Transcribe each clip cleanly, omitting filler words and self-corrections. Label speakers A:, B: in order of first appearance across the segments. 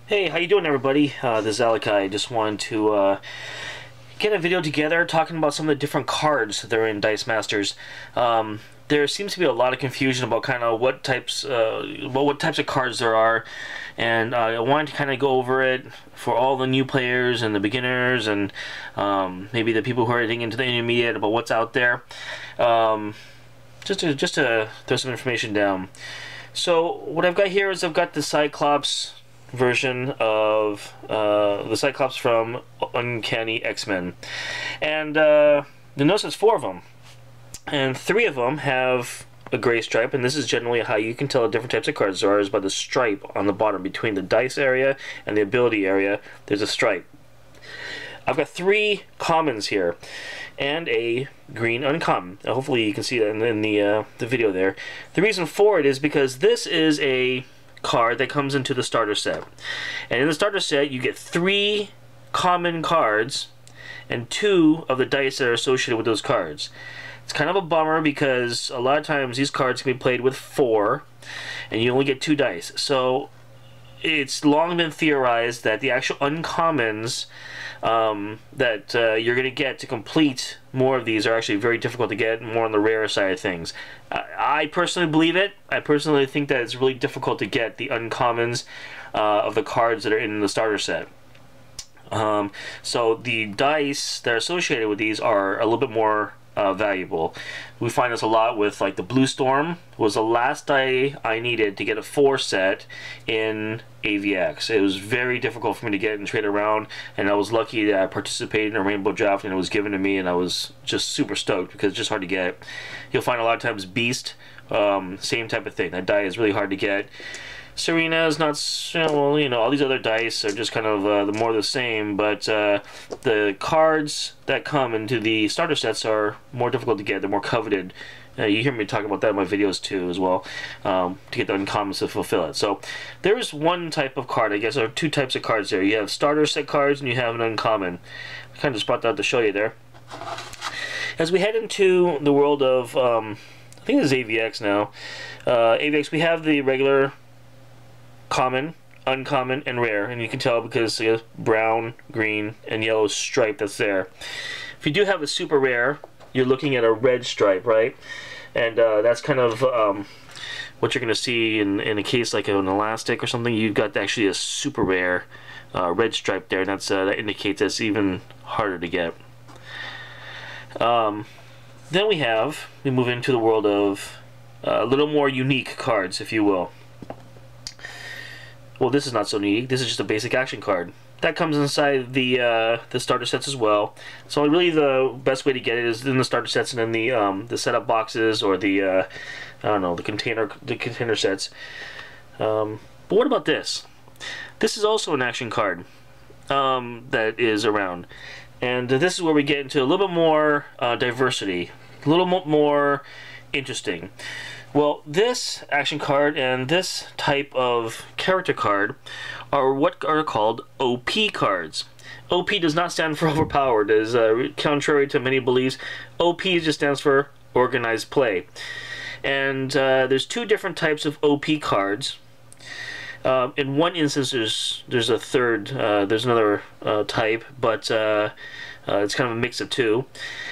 A: Hey, how you doing, everybody? This is Alec. I just wanted to get a video together talking about some of the different cards that are in Dice Masters. There seems to be a lot of confusion about kind of what types of cards there are, and I wanted to kind of go over it for all the new players and the beginners, and maybe the people who are getting into the intermediate about what's out there. Just to throw some information down. So what I've got here is I've got the Cyclops version of the Cyclops from Uncanny X-Men, and notice there's 4 of them, and 3 of them have a gray stripe, and this is generally how you can tell the different types of cards there are, is by the stripe on the bottom between the dice area and the ability area. There's a stripe. I've got 3 commons here and a green uncommon. Hopefully you can see that in the video there. The reason for it is because this is a card that comes into the starter set, and in the starter set you get 3 common cards and 2 of the dice that are associated with those cards. It's kind of a bummer because a lot of times these cards can be played with 4 and you only get 2 dice. So it's long been theorized that the actual uncommons that you're going to get to complete more of these are actually very difficult to get, more on the rare side of things. I personally believe it. I personally think that it's really difficult to get the uncommons of the cards that are in the starter set. So the dice that are associated with these are a little bit more valuable. We find this a lot with, like, the Blue Storm was the last die I needed to get a 4 set in AVX. It was very difficult for me to get and trade around, and I was lucky that I participated in a Rainbow Draft and it was given to me, and I was just super stoked because it's just hard to get. You'll find a lot of times Beast, same type of thing. That die is really hard to get. Serena is not, well, you know, all these other dice are just kind of the more the same, but the cards that come into the starter sets are more difficult to get. They're more coveted. You hear me talk about that in my videos too as well, to get the uncommons to fulfill it. So there's one type of card, I guess, or 2 types of cards there. You have starter set cards and you have an uncommon. I kind of just brought that out to show you there. As we head into the world of, I think this is AVX now. AVX, we have the regular common, uncommon, and rare, and you can tell because brown, green, and yellow stripe that's there. If you do have a super rare, you're looking at a red stripe, right? And that's kind of what you're going to see in a case like an elastic or something. You've got actually a super rare red stripe there, and that indicates it's even harder to get. Then we move into the world of a little more unique cards, if you will. Well, this is not so unique. This is just a basic action card. That comes inside the starter sets as well. So really the best way to get it is in the starter sets and in the setup boxes, or the I don't know, the container sets. But what about this? This is also an action card that is around, and this is where we get into a little bit more diversity, a little more interesting. Well, this action card and this type of character card are what are called OP cards. OP does not stand for overpowered, as contrary to many beliefs. OP just stands for organized play. And there's 2 different types of OP cards. In one instance, there's a third, there's another type, but it's kind of a mix of 2.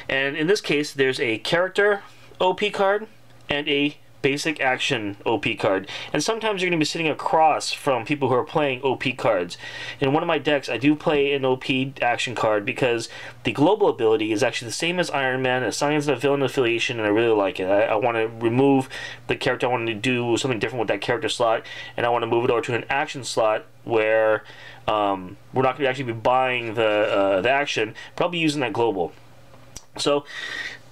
A: And in this case, there's a character OP card and a basic action OP card, and sometimes you're going to be sitting across from people who are playing OP cards. In one of my decks, I do play an OP action card because the global ability is actually the same as Iron Man, assigns a villain affiliation, and I really like it. I want to remove the character. I want to do something different with that character slot, and I want to move it over to an action slot where we're not going to actually be buying the action, probably using that global. So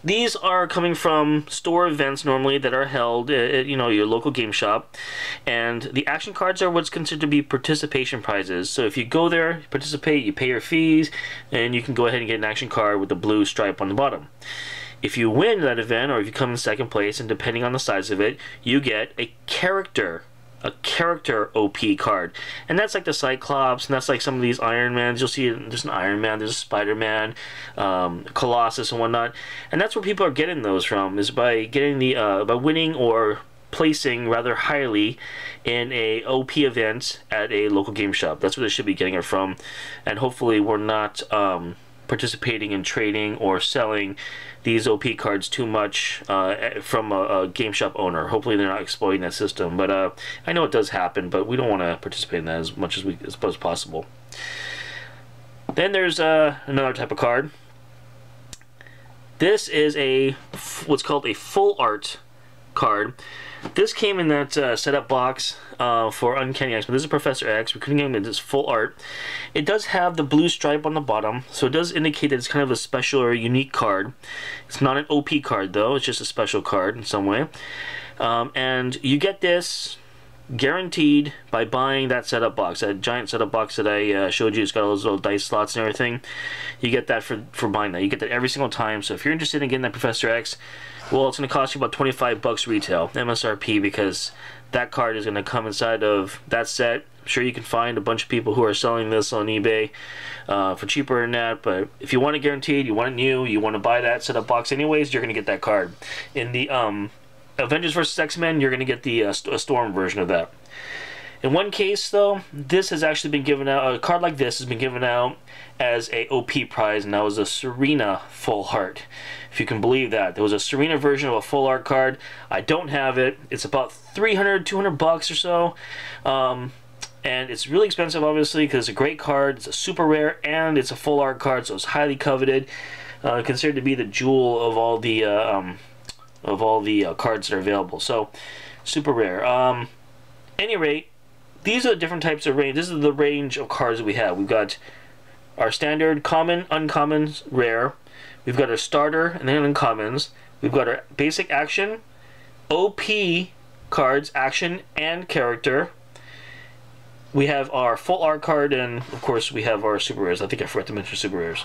A: these are coming from store events normally that are held at, you know, your local game shop, and the action cards are what's considered to be participation prizes. So if you go there, participate, you pay your fees, and you can go ahead and get an action card with the blue stripe on the bottom. If you win that event, or if you come in second place, and depending on the size of it, you get a character OP card, and that's like the Cyclops, and that's like some of these Iron Mans. You'll see there's an Iron Man, there's a Spider-Man, Colossus and whatnot, and that's where people are getting those from, is by getting the by winning or placing rather highly in a OP event at a local game shop. That's where they should be getting it from, and hopefully we're not participating in trading or selling these OP cards too much from a game shop owner. Hopefully they're not exploiting that system, but I know it does happen, but we don't want to participate in that as much as possible. Then there's another type of card. This is what's called a full art card. This came in that setup box for Uncanny X-Men. This is Professor X. We couldn't get him in this full art. It does have the blue stripe on the bottom, so it does indicate that it's kind of a special or unique card. It's not an OP card, though. It's just a special card in some way. And you get this guaranteed by buying that setup box, that giant setup box that I showed you. It's got all those little dice slots and everything. You get that for buying that. You get that every single time. So if you're interested in getting that Professor X, well, it's going to cost you about 25 bucks retail, MSRP, because that card is going to come inside of that set. I'm sure you can find a bunch of people who are selling this on eBay for cheaper than that, but if you want it guaranteed, you want it new, you want to buy that setup box anyways, you're going to get that card. In the Avengers vs. X-Men, you're going to get the a Storm version of that. In one case, though, this has actually been given out, a card like this has been given out as a OP prize, and that was a Serena full art. If you can believe that. There was a Serena version of a full art card. I don't have it. It's about 300, 200 bucks or so. And it's really expensive, obviously, because it's a great card. It's a super rare, and it's a full art card, so it's highly coveted. Considered to be the jewel of all the cards that are available. So, super rare. Any rate, these are the different types of range. This is the range of cards that we have. We've got our standard, common, uncommon, rare. We've got our starter and then uncommons. We've got our basic action, OP cards, action and character. We have our full art card, and of course we have our super rares. I think I forgot to mention super rares.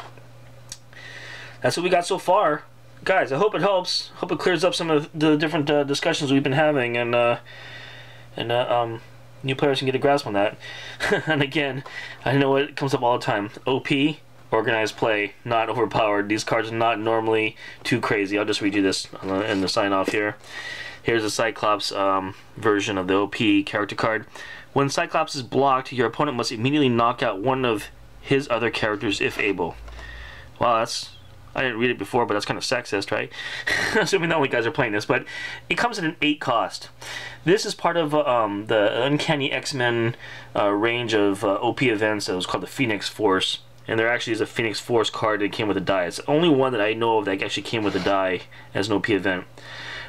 A: That's what we got so far. Guys, I hope it helps. Hope it clears up some of the different discussions we've been having, and new players can get a grasp on that. And again, I know it comes up all the time. OP, organized play, not overpowered. These cards are not normally too crazy. I'll just read you this in the sign off here. Here's a Cyclops version of the OP character card. When Cyclops is blocked, your opponent must immediately knock out one of his other characters if able. Wow, that's... I didn't read it before, but that's kind of sexist, right? Assuming the only guys are playing this, but it comes at an 8 cost. This is part of the Uncanny X-Men range of OP events that was called the Phoenix Force, and there actually is a Phoenix Force card that came with a die. It's the only one that I know of that actually came with a die as an OP event.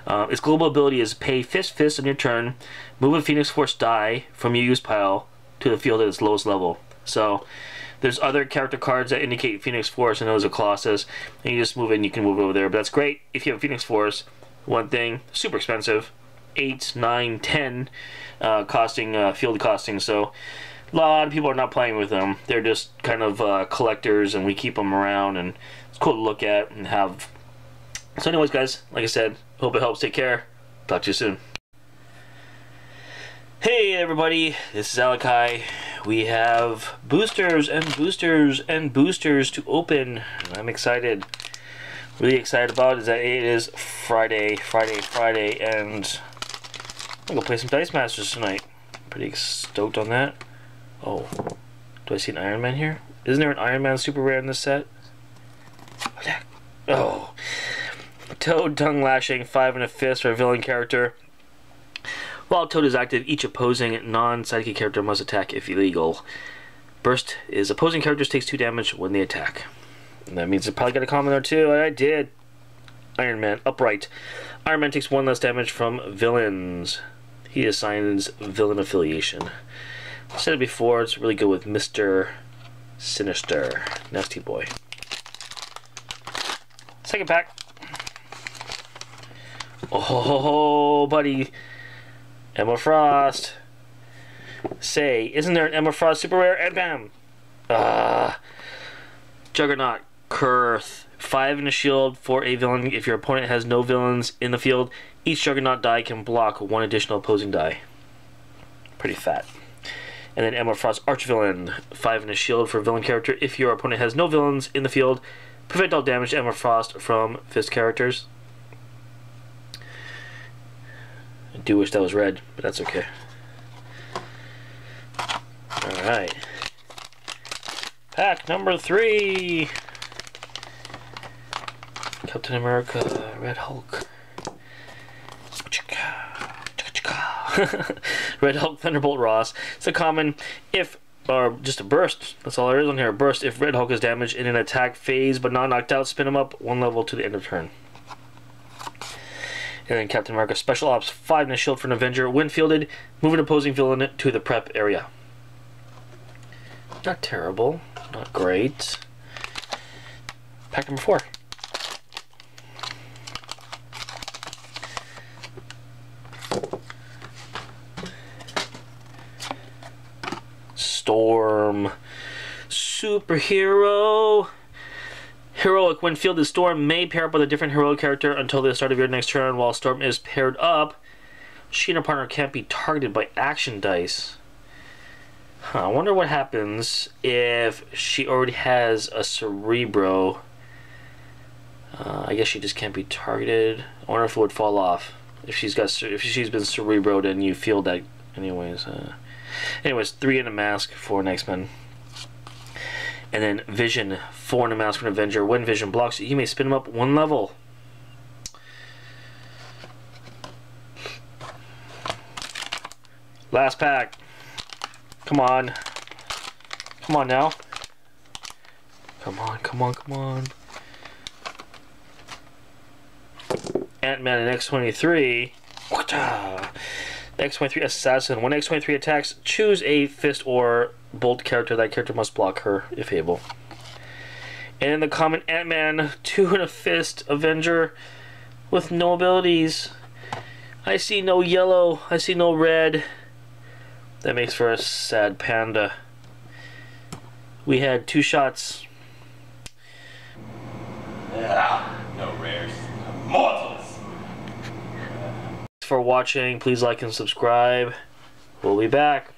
A: Its global ability is pay fist on your turn, move a Phoenix Force die from your use pile to the field at its lowest level. So there's other character cards that indicate Phoenix Force, and those are Colossus, and you just move it and you can move it over there. But that's great if you have Phoenix Force. One thing, super expensive, 8, 9, 10 costing, field costing, so a lot of people are not playing with them. They're just kind of collectors, and we keep them around, and it's cool to look at and have. So anyways, guys, like I said, hope it helps. Take care. Talk to you soon. Hey everybody, this is Alakai. We have boosters and boosters and boosters to open. I'm excited. Really excited about it is that it is Friday, and I'm gonna go play some Dice Masters tonight. Pretty stoked on that. Oh, do I see an Iron Man here? Isn't there an Iron Man super rare in this set? Oh, Toad tongue lashing, 5 and a fist for a villain character. While Toad is active, each opposing non-sidekick character must attack if illegal. Burst is opposing characters takes 2 damage when they attack. And that means it probably got a comment there too. I did. Iron Man, upright. Iron Man takes 1 less damage from villains. He assigns villain affiliation. I said it before, it's really good with Mr. Sinister. Nasty boy. Second pack. Oh, buddy. Emma Frost. Say, isn't there an Emma Frost super rare? And bam! Juggernaut. Kurth. 5 and a shield for a villain. If your opponent has no villains in the field, each Juggernaut die can block 1 additional opposing die. Pretty fat. And then Emma Frost Archvillain. 5 and a shield for a villain character. If your opponent has no villains in the field, prevent all damage to Emma Frost from fist characters. do wish that was red, but that's okay. Alright. Pack number 3. Captain America, Red Hulk. Red Hulk, Thunderbolt Ross. It's a common if, or just a burst. That's all there is on here. A burst if Red Hulk is damaged in an attack phase but not knocked out, spin him up 1 level to the end of turn. And then Captain America Special Ops 5 in a shield for an Avenger. When fielded, move an opposing villain to the prep area. Not terrible. Not great. Pack number 4. Storm. Superhero. Heroic. When fielded, Storm may pair up with a different heroic character until the start of your next turn. While Storm is paired up, she and her partner can't be targeted by action dice. I wonder what happens if she already has a Cerebro. I guess she just can't be targeted. I wonder if it would fall off if she's been Cerebroed and you field that anyways. Anyways, 3 in a mask for an X-Men. And then Vision, 4 in a mask for an Avenger. When Vision blocks, you may spin him up 1 level. Last pack. Come on. Come on now. Come on, come on, come on. Ant-Man and X-23. X-23 Assassin. When X-23 attacks, choose a fist or bolt character. That character must block her if able. And in the common Ant-Man, 2 in a fist Avenger with no abilities. I see no yellow. I see no red. That makes for a sad panda. We had 2 shots.
B: Yeah, no rares. Mortals.
A: Thanks for watching. Please like and subscribe. We'll be back.